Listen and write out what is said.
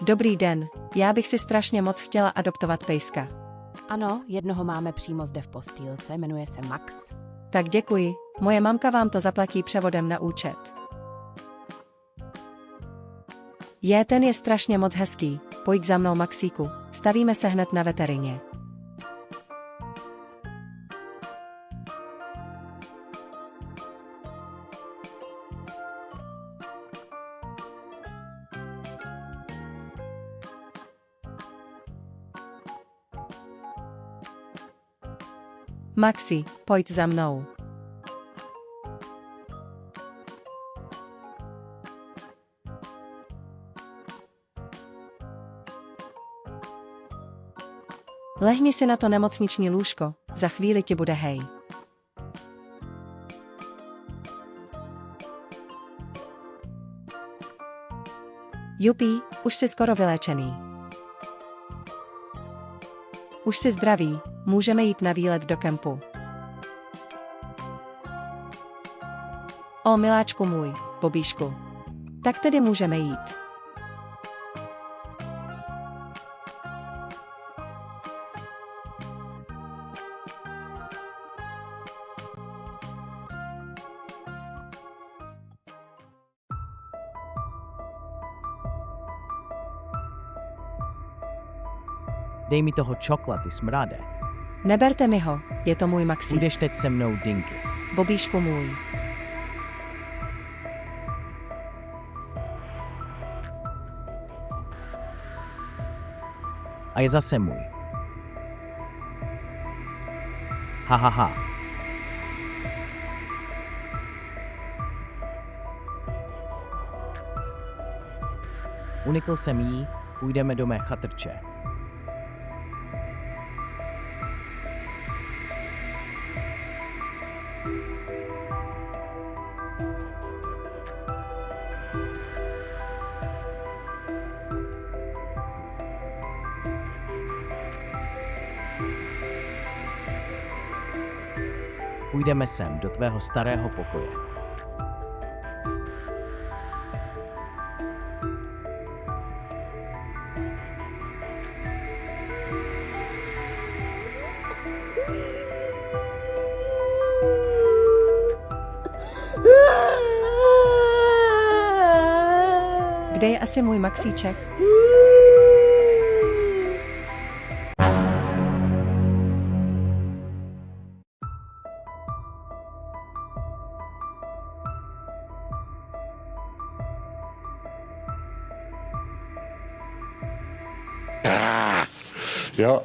Dobrý den, já bych si strašně moc chtěla adoptovat pejska. Ano, jednoho máme přímo zde v postýlce, jmenuje se Max. Tak děkuji, moje mamka vám to zaplatí převodem na účet. Ten je strašně moc hezký, pojď za mnou Maxíku, stavíme se hned na veterině. Maxi, pojď za mnou. Lehni si na to nemocniční lůžko, za chvíli ti bude hej. Jupi, už jsi skoro vyléčený. Už jsi zdravý, můžeme jít na výlet do kempu. O miláčku můj, Bobíšku. Tak tedy můžeme jít. Dej mi toho čokolády, smrade. Neberte mi ho, je to můj Maxi. Budeš teď se mnou, Dinkis. Bobíšku můj. A je zase můj. Ha ha ha. Unikl jsem jí, půjdeme do mé chatrče. Půjdeme sem, do tvého starého pokoje. Kde je asi můj Maxíček? Jo.